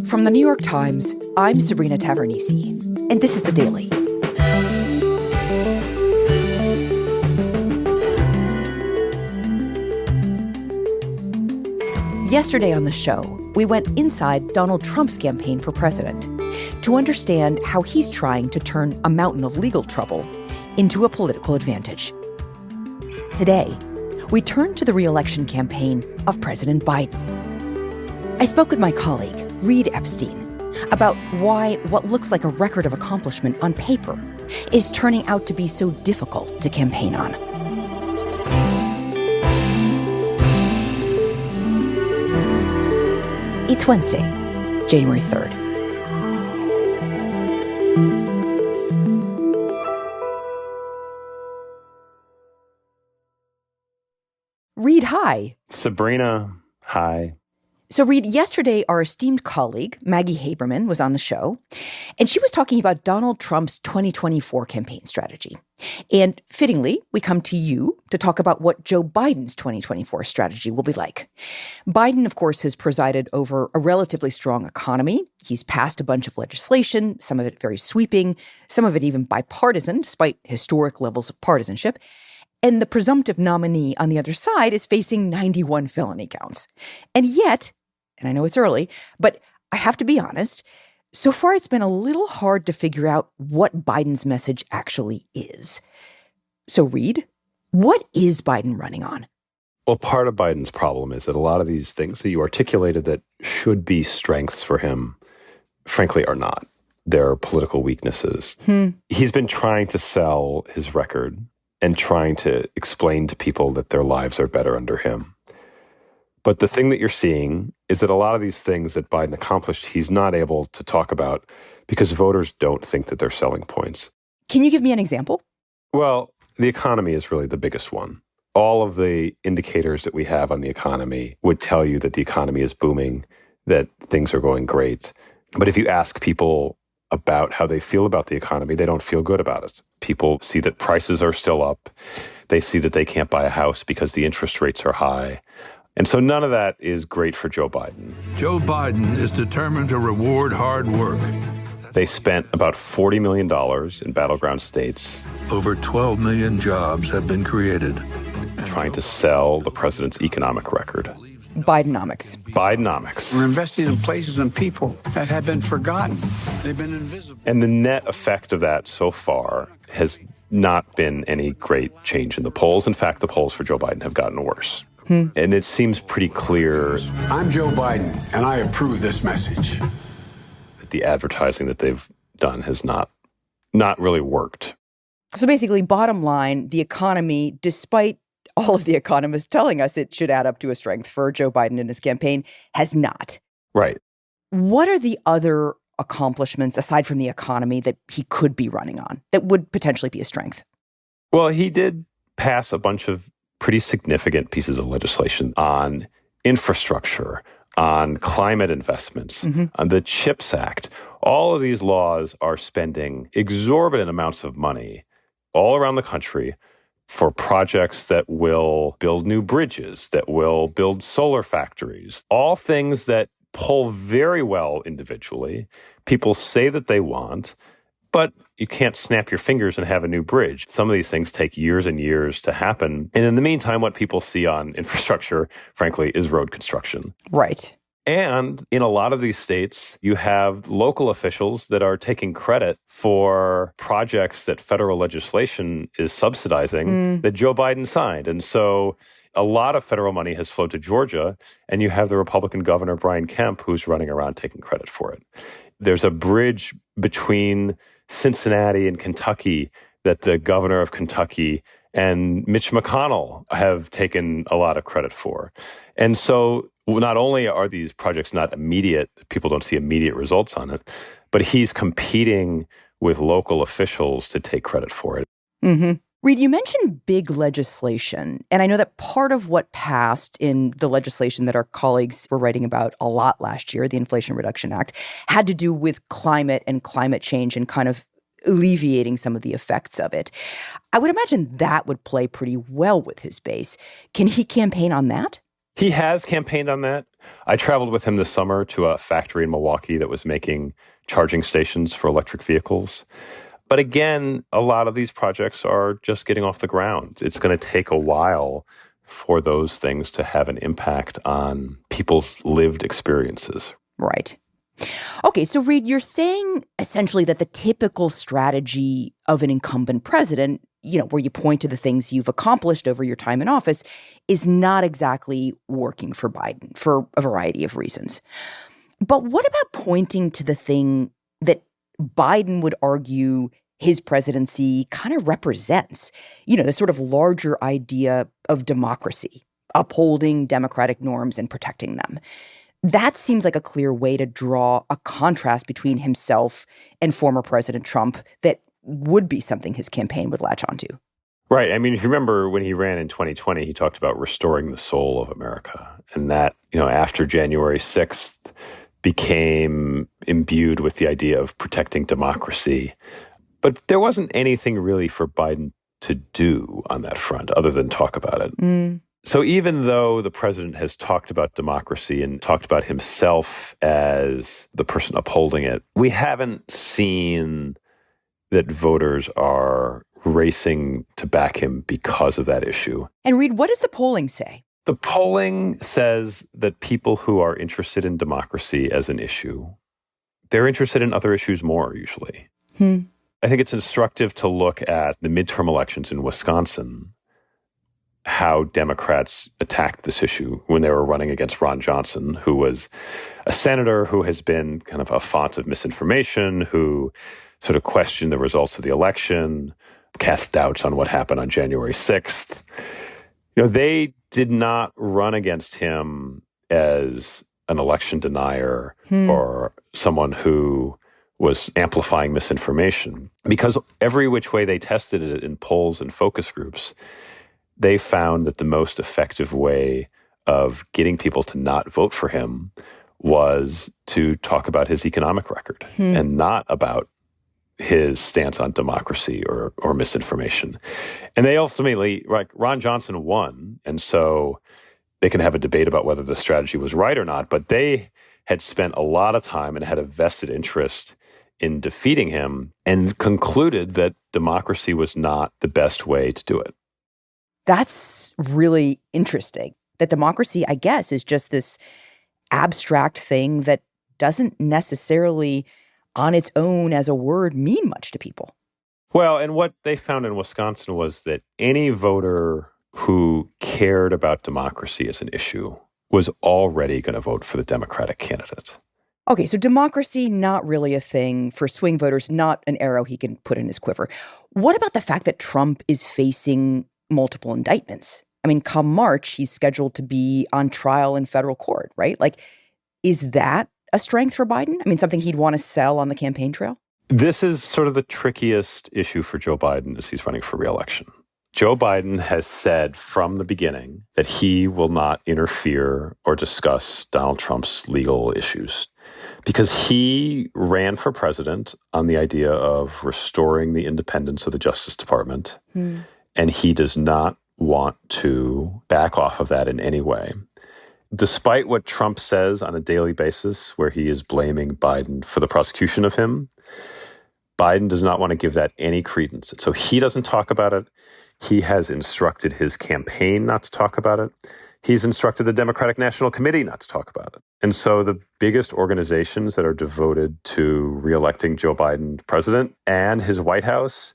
From the New York Times, I'm Sabrina Tavernise, and this is The Daily. Yesterday on the show, we went inside Donald Trump's campaign for president to understand how he's trying to turn a mountain of legal trouble into a political advantage. Today, we turn to the re-election campaign of President Biden. I spoke with my colleague, Reid Epstein, about why what looks like a record of accomplishment on paper is turning out to be so difficult to campaign on. It's Wednesday, January 3rd. Reid, hi. Sabrina, hi. So, Reid, yesterday our esteemed colleague, Maggie Haberman, was on the show, and she was talking about Donald Trump's 2024 campaign strategy. And fittingly, we come to you to talk about what Joe Biden's 2024 strategy will be like. Biden, of course, has presided over a relatively strong economy. He's passed a bunch of legislation, some of it very sweeping, some of it even bipartisan, despite historic levels of partisanship. And the presumptive nominee on the other side is facing 91 felony counts. And yet, and I know it's early, but I have to be honest, so far it's been a little hard to figure out what Biden's message actually is. So, Reid, what is Biden running on? Well, part of Biden's problem is that a lot of these things that you articulated that should be strengths for him, frankly, are not. They're political weaknesses. He's been trying to sell his record and trying to explain to people that their lives are better under him. But the thing that you're seeing is that a lot of these things that Biden accomplished, he's not able to talk about because voters don't think that they're selling points. Can you give me an example? Well, the economy is really the biggest one. All of the indicators that we have on the economy would tell you that the economy is booming, that things are going great. But if you ask people about how they feel about the economy, they don't feel good about it. People see that prices are still up. They see that they can't buy a house because the interest rates are high. And so none of that is great for Joe Biden. Joe Biden is determined to reward hard work. They spent about $40 million in battleground states. Over 12 million jobs have been created. Trying to sell the president's economic record. Bidenomics. Bidenomics. We're investing in places and people that have been forgotten. They've been invisible. And the net effect of that so far has not been any great change in the polls. In fact, the polls for Joe Biden have gotten worse. And it seems pretty clear. I'm Joe Biden, and I approve this message. That the advertising that they've done has not really worked. So basically, bottom line, the economy, despite all of the economists telling us it should add up to a strength for Joe Biden in his campaign, has not. Right. What are the other accomplishments, aside from the economy, that he could be running on that would potentially be a strength? Well, he did pass a bunch of pretty significant pieces of legislation on infrastructure, on climate investments, on the CHIPS Act. All of these laws are spending exorbitant amounts of money all around the country for projects that will build new bridges, that will build solar factories, all things that pull very well individually. People say that they want, but you can't snap your fingers and have a new bridge. Some of these things take years and years to happen. And in the meantime, what people see on infrastructure, frankly, is road construction. Right. And in a lot of these states, you have local officials that are taking credit for projects that federal legislation is subsidizing that Joe Biden signed. And so a lot of federal money has flowed to Georgia, and you have the Republican governor, Brian Kemp, who's running around taking credit for it. There's a bridge between Cincinnati and Kentucky that the governor of Kentucky and Mitch McConnell have taken a lot of credit for. And so not only are these projects not immediate, people don't see immediate results on it, but he's competing with local officials to take credit for it. Reid, you mentioned big legislation, and I know that part of what passed in the legislation that our colleagues were writing about a lot last year, the Inflation Reduction Act, had to do with climate and climate change and kind of alleviating some of the effects of it. I would imagine that would play pretty well with his base. Can he campaign on that? He has campaigned on that. I traveled with him this summer to a factory in Milwaukee that was making charging stations for electric vehicles. But again, a lot of these projects are just getting off the ground. It's going to take a while for those things to have an impact on people's lived experiences. Right. Okay, so Reid, you're saying essentially that the typical strategy of an incumbent president, where you point to the things you've accomplished over your time in office, is not exactly working for Biden for a variety of reasons. But what about pointing to the thing that Biden would argue his presidency kind of represents? The sort of larger idea of democracy, upholding democratic norms and protecting them. That seems like a clear way to draw a contrast between himself and former President Trump that would be something his campaign would latch onto. Right. I mean, if you remember when he ran in 2020, he talked about restoring the soul of America. And that, after January 6th, became imbued with the idea of protecting democracy. But there wasn't anything really for Biden to do on that front other than talk about it. So even though the president has talked about democracy and talked about himself as the person upholding it, we haven't seen that voters are racing to back him because of that issue. And Reid, what does the polling say? The polling says that people who are interested in democracy as an issue, they're interested in other issues more usually. I think it's instructive to look at the midterm elections in Wisconsin, how Democrats attacked this issue when they were running against Ron Johnson, who was a senator who has been kind of a font of misinformation, who sort of questioned the results of the election, cast doubts on what happened on January 6th. They did not run against him as an election denier or someone who was amplifying misinformation, because every which way they tested it in polls and focus groups, they found that the most effective way of getting people to not vote for him was to talk about his economic record and not about his stance on democracy or misinformation. And they ultimately, Ron Johnson won, and so they can have a debate about whether the strategy was right or not, but they had spent a lot of time and had a vested interest in defeating him and concluded that democracy was not the best way to do it. That's really interesting. That democracy, I guess, is just this abstract thing that doesn't necessarily on its own as a word mean much to people. Well, and what they found in Wisconsin was that any voter who cared about democracy as an issue was already going to vote for the Democratic candidate. Okay, so democracy, not really a thing for swing voters, not an arrow he can put in his quiver. What about the fact that Trump is facing multiple indictments? I mean, come March, he's scheduled to be on trial in federal court, right? Is that a strength for Biden? I mean, something he'd want to sell on the campaign trail? This is sort of the trickiest issue for Joe Biden as he's running for re-election. Joe Biden has said from the beginning that he will not interfere or discuss Donald Trump's legal issues because he ran for president on the idea of restoring the independence of the Justice Department, and he does not want to back off of that in any way. Despite what Trump says on a daily basis, where he is blaming Biden for the prosecution of him, Biden does not want to give that any credence. So he doesn't talk about it. He has instructed his campaign not to talk about it. He's instructed the Democratic National Committee not to talk about it. And so the biggest organizations that are devoted to reelecting Joe Biden president and his White House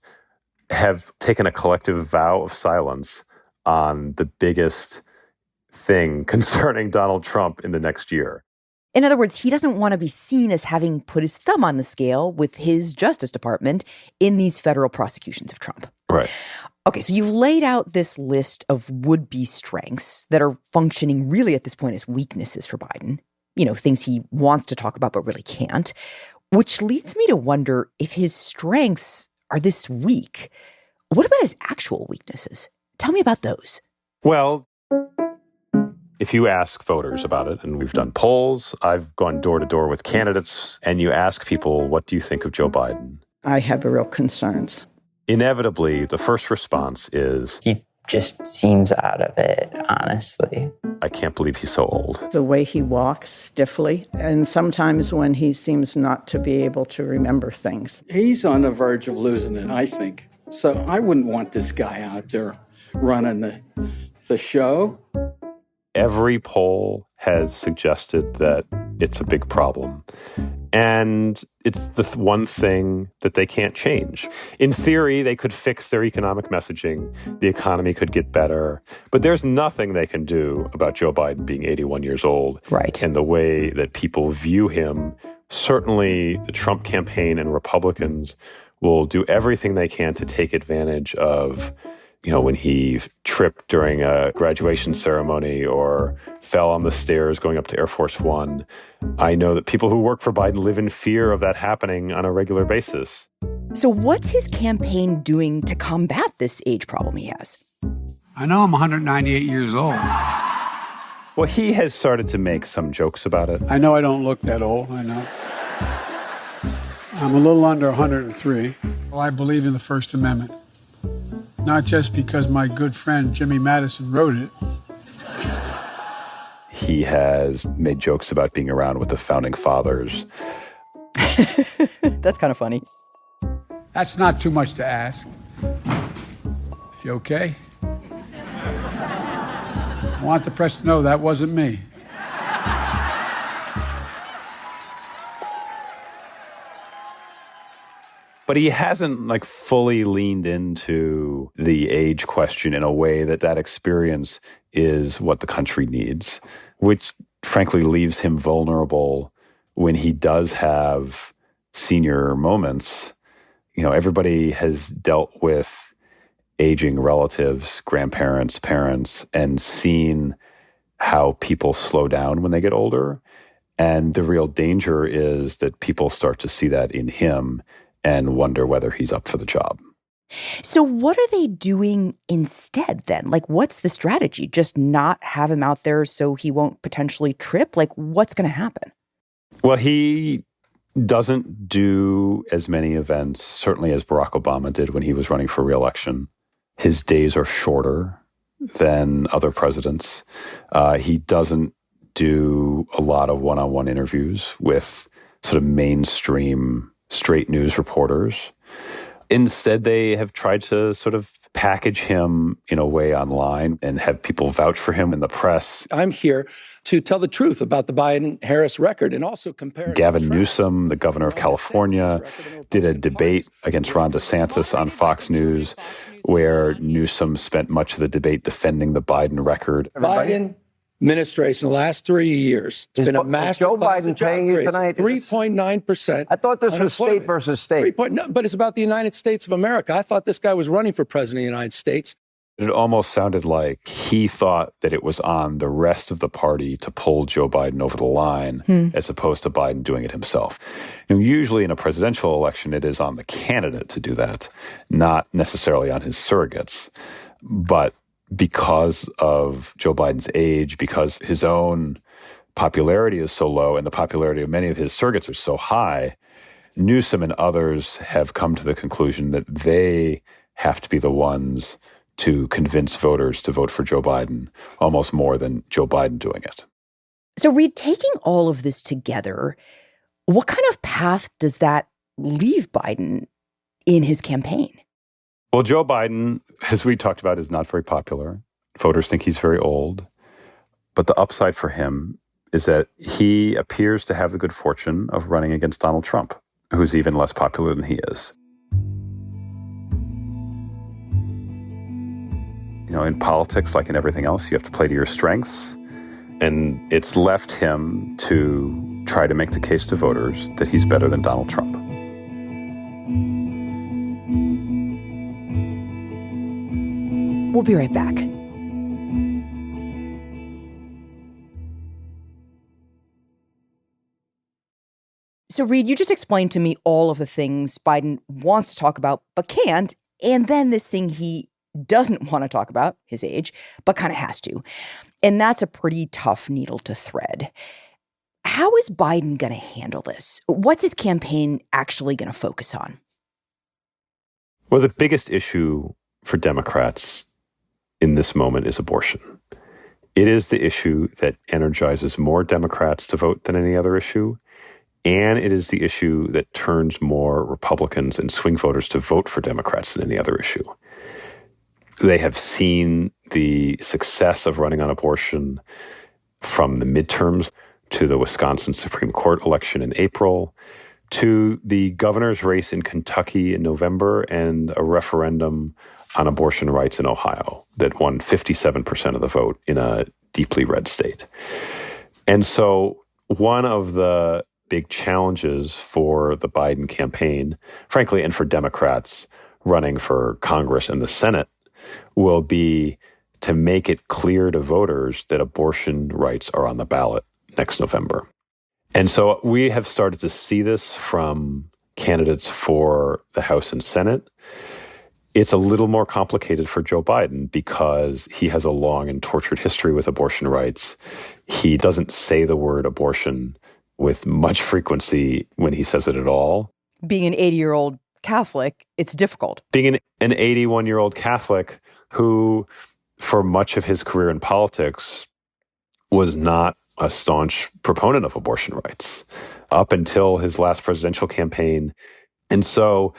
have taken a collective vow of silence on the biggest thing concerning Donald Trump in the next year. In other words, he doesn't want to be seen as having put his thumb on the scale with his Justice Department in these federal prosecutions of Trump. Right. Okay, so you've laid out this list of would-be strengths that are functioning really at this point as weaknesses for Biden, things he wants to talk about but really can't, which leads me to wonder if his strengths are this weak. What about his actual weaknesses? Tell me about those. Well, if you ask voters about it, and we've done polls, I've gone door to door with candidates, and you ask people, what do you think of Joe Biden? I have real concerns. Inevitably, the first response is, he just seems out of it, honestly. I can't believe he's so old. The way he walks stiffly, and sometimes when he seems not to be able to remember things. He's on the verge of losing it, I think. So I wouldn't want this guy out there running the show. Every poll has suggested that it's a big problem. And it's the one thing that they can't change. In theory, they could fix their economic messaging. The economy could get better. But there's nothing they can do about Joe Biden being 81 years old. Right. And the way that people view him. Certainly, the Trump campaign and Republicans will do everything they can to take advantage of, when he tripped during a graduation ceremony or fell on the stairs going up to Air Force One. I know that people who work for Biden live in fear of that happening on a regular basis. So what's his campaign doing to combat this age problem he has? I know I'm 198 years old. Well, he has started to make some jokes about it. I know I don't look that old, I know. I'm a little under 103. Well, I believe in the First Amendment. Not just because my good friend Jimmy Madison wrote it. He has made jokes about being around with the founding fathers. That's kind of funny. That's not too much to ask. You okay? I want the press to know that wasn't me. But he hasn't fully leaned into the age question in a way that experience is what the country needs, which frankly leaves him vulnerable when he does have senior moments. Everybody has dealt with aging relatives, grandparents, parents, and seen how people slow down when they get older. And the real danger is that people start to see that in him and wonder whether he's up for the job. So what are they doing instead then? What's the strategy? Just not have him out there so he won't potentially trip? What's going to happen? Well, he doesn't do as many events, certainly as Barack Obama did when he was running for re-election. His days are shorter than other presidents. He doesn't do a lot of one-on-one interviews with sort of mainstream straight news reporters. Instead, they have tried to sort of package him in a way online and have people vouch for him in the press. I'm here to tell the truth about the Biden-Harris record and also compare. Gavin Newsom, the governor of California, did a debate against Ron DeSantis on Fox News, where Newsom spent much of the debate defending the Biden record. Biden administration, the last 3 years, it's been a massive. Joe Biden paying you tonight? 3.9%. I thought this was state versus state. No, but it's about the United States of America. I thought this guy was running for president of the United States. It almost sounded like he thought that it was on the rest of the party to pull Joe Biden over the line, as opposed to Biden doing it himself. Usually in a presidential election, it is on the candidate to do that, not necessarily on his surrogates. But because of Joe Biden's age, because his own popularity is so low and the popularity of many of his surrogates are so high, Newsom and others have come to the conclusion that they have to be the ones to convince voters to vote for Joe Biden, almost more than Joe Biden doing it. So, Reid, taking all of this together, what kind of path does that leave Biden in his campaign? Well, Joe Biden, as we talked about, is not very popular. Voters think he's very old. But the upside for him is that he appears to have the good fortune of running against Donald Trump, who's even less popular than he is. In politics, like in everything else, you have to play to your strengths. And it's left him to try to make the case to voters that he's better than Donald Trump. We'll be right back. So, Reid, you just explained to me all of the things Biden wants to talk about but can't, and then this thing he doesn't want to talk about, his age, but kind of has to. And that's a pretty tough needle to thread. How is Biden going to handle this? What's his campaign actually going to focus on? Well, the biggest issue for Democrats in this moment is abortion. It is the issue that energizes more Democrats to vote than any other issue. And it is the issue that turns more Republicans and swing voters to vote for Democrats than any other issue. They have seen the success of running on abortion from the midterms to the Wisconsin Supreme Court election in April, to the governor's race in Kentucky in November and a referendum on abortion rights in Ohio that won 57% of the vote in a deeply red state. And so one of the big challenges for the Biden campaign, frankly, and for Democrats running for Congress and the Senate, will be to make it clear to voters that abortion rights are on the ballot next November. And so we have started to see this from candidates for the House and Senate. It's a little more complicated for Joe Biden because he has a long and tortured history with abortion rights. He doesn't say the word abortion with much frequency when he says it at all. Being an 80-year-old Catholic, it's difficult. Being an 81-year-old Catholic who, for much of his career in politics, was not a staunch proponent of abortion rights up until his last presidential campaign. And so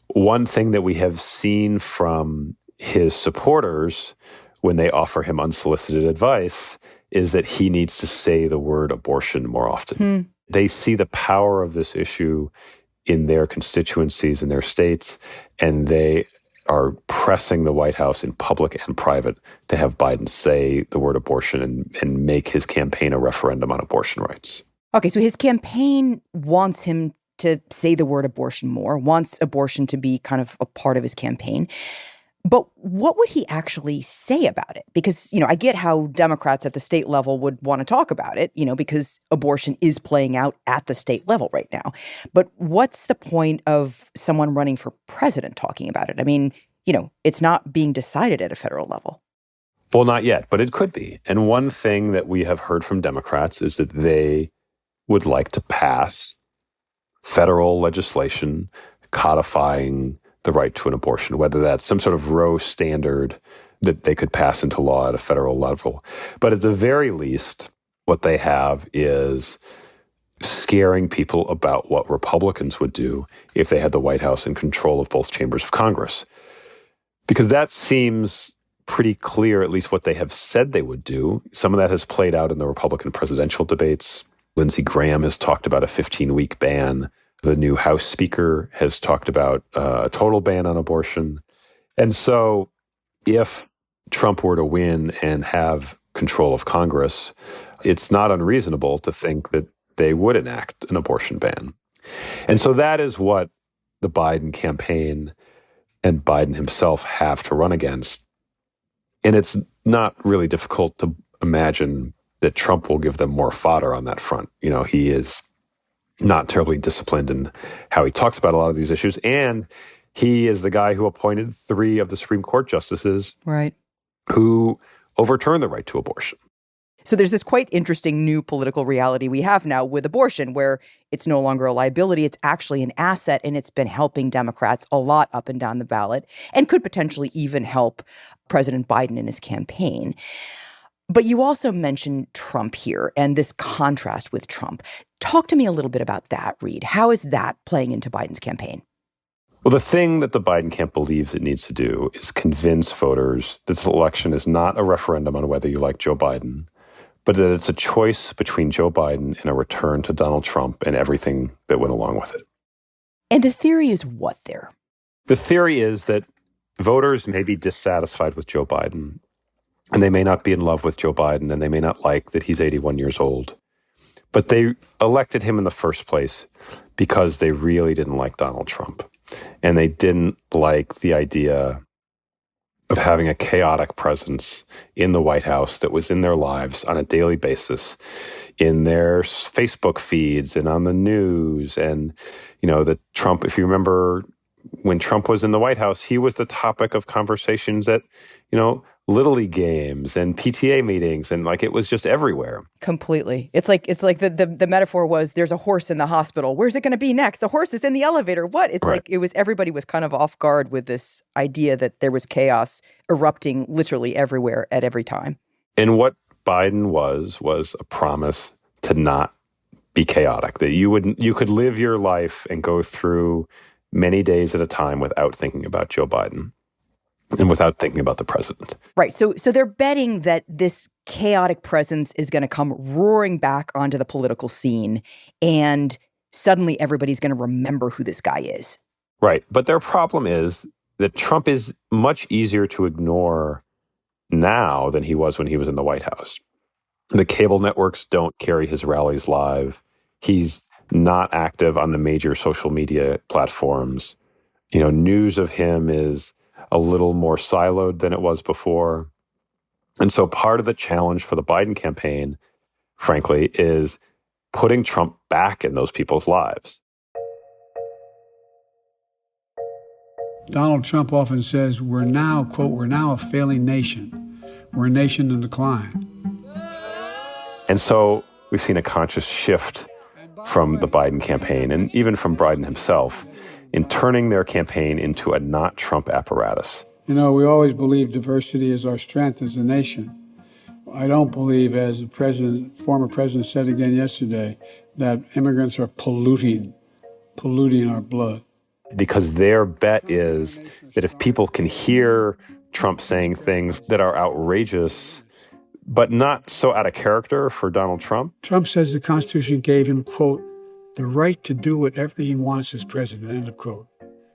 one thing that we have seen from his supporters when they offer him unsolicited advice is that he needs to say the word abortion more often. They see the power of this issue in their constituencies, in their states, and they are pressing the White House in public and private to have Biden say the word abortion and make his campaign a referendum on abortion rights. Okay, so his campaign wants him to say the word abortion more, wants abortion to be kind of a part of his campaign. But what would he actually say about it? Because, I get how Democrats at the state level would want to talk about it, because abortion is playing out at the state level right now. But what's the point of someone running for president talking about it? I mean, it's not being decided at a federal level. Well, not yet, but it could be. And one thing that we have heard from Democrats is that they would like to pass federal legislation codifying the right to an abortion, whether that's some sort of Roe standard that they could pass into law at a federal level. But at the very least, what they have is scaring people about what Republicans would do if they had the White House in control of both chambers of Congress. Because that seems pretty clear, at least what they have said they would do. Some of that has played out in the Republican presidential debates. Lindsey Graham has talked about a 15-week ban. The new House Speaker has talked about a total ban on abortion. And so if Trump were to win and have control of Congress, it's not unreasonable to think that they would enact an abortion ban. And so that is what the Biden campaign and Biden himself have to run against. And it's not really difficult to imagine that Trump will give them more fodder on that front. He is not terribly disciplined in how he talks about a lot of these issues. And he is the guy who appointed 3 of the Supreme Court justices who overturned the right to abortion. So there's this quite interesting new political reality we have now with abortion, where it's no longer a liability, it's actually an asset, and it's been helping Democrats a lot up and down the ballot, and could potentially even help President Biden in his campaign. But you also mentioned Trump here and this contrast with Trump. Talk to me a little bit about that, Reid. How is that playing into Biden's campaign? Well, the thing that the Biden camp believes it needs to do is convince voters that this election is not a referendum on whether you like Joe Biden, but that it's a choice between Joe Biden and a return to Donald Trump and everything that went along with it. And the theory is what there? The theory is that voters may be dissatisfied with Joe Biden, and they may not be in love with Joe Biden, and they may not like that he's 81 years old. But they elected him in the first place because they really didn't like Donald Trump. And they didn't like the idea of having a chaotic presence in the White House that was in their lives on a daily basis, in their Facebook feeds and on the news. And, that Trump, if you remember when Trump was in the White House, he was the topic of conversations at, Little League games and PTA meetings, and like it was just everywhere. Completely. It's like the metaphor was there's a horse in the hospital. Where's it going to be next? The horse is in the elevator. What? It's right. Like everybody was kind of off guard with this idea that there was chaos erupting literally everywhere at every time. And what Biden was a promise to not be chaotic, that you could live your life and go through many days at a time without thinking about Joe Biden and without thinking about the president. Right. So they're betting that this chaotic presence is going to come roaring back onto the political scene, and suddenly everybody's going to remember who this guy is. Right. But their problem is that Trump is much easier to ignore now than he was when he was in the White House. The cable networks don't carry his rallies live. He's not active on the major social media platforms. News of him is a little more siloed than it was before. And so part of the challenge for the Biden campaign, frankly, is putting Trump back in those people's lives. Donald Trump often says we're now, quote, we're now a failing nation. We're a nation in decline. And so we've seen a conscious shift from the Biden campaign and even from Biden himself in turning their campaign into a not Trump apparatus. We always believe diversity is our strength as a nation. I don't believe, as the former president said again yesterday, that immigrants are polluting our blood. Because their bet is that if people can hear Trump saying things that are outrageous, but not so out of character for Donald Trump. Trump says the Constitution gave him, quote, the right to do whatever he wants as president, end of quote.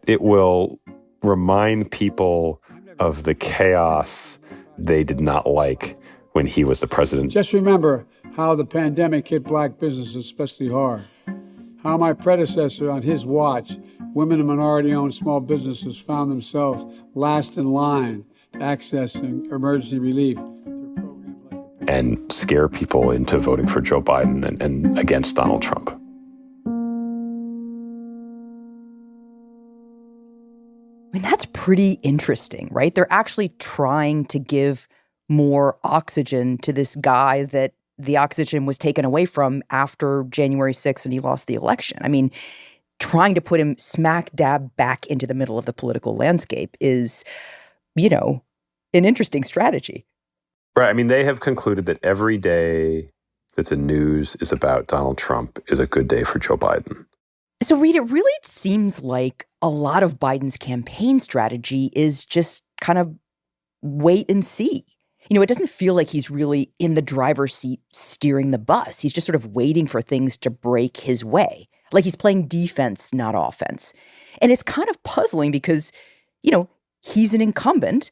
It will remind people of the chaos they did not like when he was the president. Just remember how the pandemic hit black businesses especially hard. How my predecessor, on his watch, women and minority-owned small businesses found themselves last in line to access emergency relief. And scare people into voting for Joe Biden and against Donald Trump. I mean, that's pretty interesting, right? They're actually trying to give more oxygen to this guy that the oxygen was taken away from after January 6th when he lost the election. I mean, trying to put him smack dab back into the middle of the political landscape is, an interesting strategy. Right. I mean, they have concluded that every day that the news is about Donald Trump is a good day for Joe Biden. So, Reid, it really seems like a lot of Biden's campaign strategy is just kind of wait and see. It doesn't feel like he's really in the driver's seat steering the bus. He's just sort of waiting for things to break his way. Like he's playing defense, not offense. And it's kind of puzzling because, he's an incumbent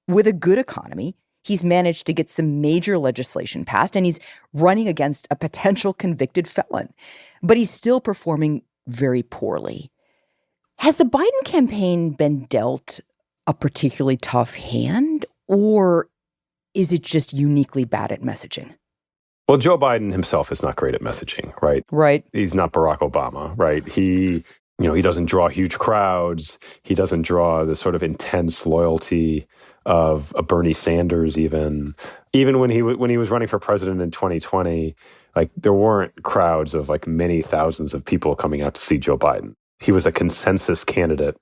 with a good economy. He's managed to get some major legislation passed, and he's running against a potential convicted felon. But he's still performing very poorly. Has the Biden campaign been dealt a particularly tough hand, or is it just uniquely bad at messaging? Well, Joe Biden himself is not great at messaging, right? Right. He's not Barack Obama, right? He doesn't draw huge crowds. He doesn't draw the sort of intense loyalty of a Bernie Sanders even. Even when he was running for president in 2020, like there weren't crowds of like many thousands of people coming out to see Joe Biden. He was a consensus candidate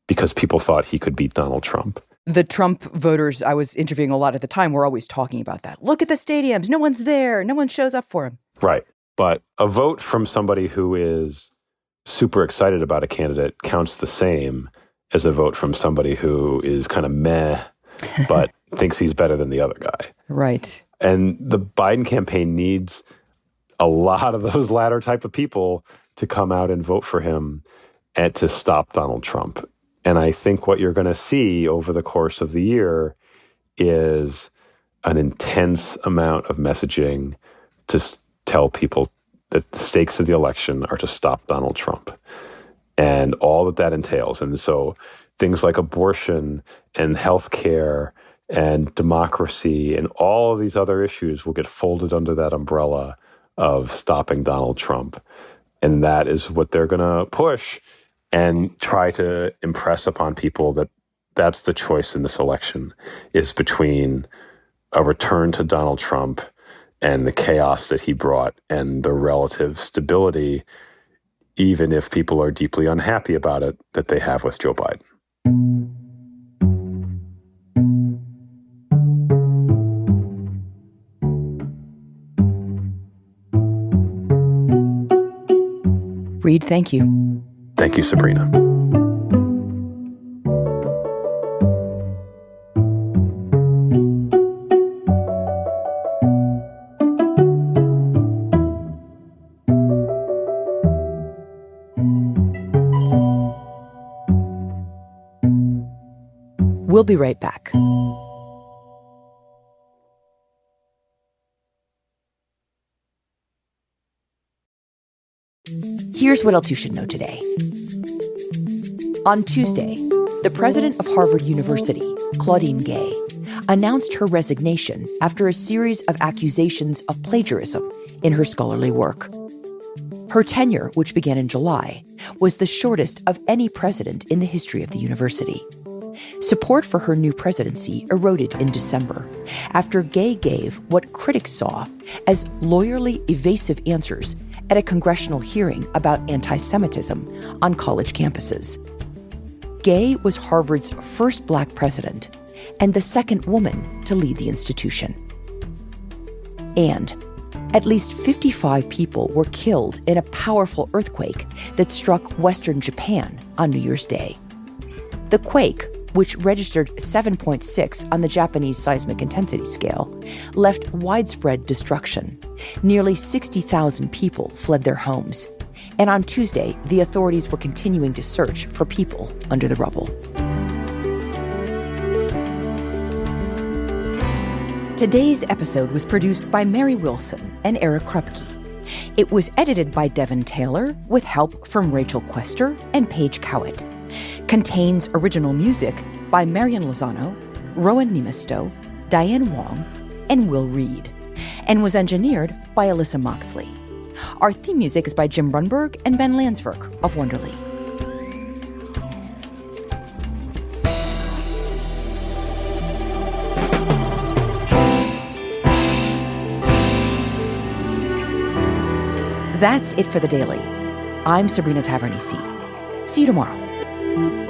because people thought he could beat Donald Trump. The Trump voters I was interviewing a lot at the time were always talking about that. Look at the stadiums. No one's there. No one shows up for him. Right. But a vote from somebody who is super excited about a candidate counts the same as a vote from somebody who is kind of meh, but thinks he's better than the other guy. Right. And the Biden campaign needs a lot of those latter type of people to come out and vote for him and to stop Donald Trump. And I think what you're going to see over the course of the year is an intense amount of messaging to tell people that the stakes of the election are to stop Donald Trump and all that entails. And so things like abortion and healthcare and democracy and all of these other issues will get folded under that umbrella of stopping Donald Trump. And that is what they're going to push. and try to impress upon people that that's the choice in this election, is between a return to Donald Trump and the chaos that he brought and the relative stability, even if people are deeply unhappy about it, that they have with Joe Biden. Reid, thank you. Thank you, Sabrina. We'll be right back. Here's what else you should know today. On Tuesday, the president of Harvard University, Claudine Gay, announced her resignation after a series of accusations of plagiarism in her scholarly work. Her tenure, which began in July, was the shortest of any president in the history of the university. Support for her new presidency eroded in December after Gay gave what critics saw as lawyerly evasive answers at a congressional hearing about anti-Semitism on college campuses. Gay was Harvard's first Black president and the second woman to lead the institution. And at least 55 people were killed in a powerful earthquake that struck Western Japan on New Year's Day. The quake, which registered 7.6 on the Japanese seismic intensity scale, left widespread destruction. Nearly 60,000 people fled their homes. And on Tuesday, the authorities were continuing to search for people under the rubble. Today's episode was produced by Mary Wilson and Eric Krupke. It was edited by Devin Taylor with help from Rachel Quester and Paige Cowett. Contains original music by Marian Lozano, Rowan Nemisto, Diane Wong, and Will Reed, and was engineered by Alyssa Moxley. Our theme music is by Jim Brunberg and Ben Landsverk of Wonderly. That's it for The Daily. I'm Sabrina Tavernise. See you tomorrow.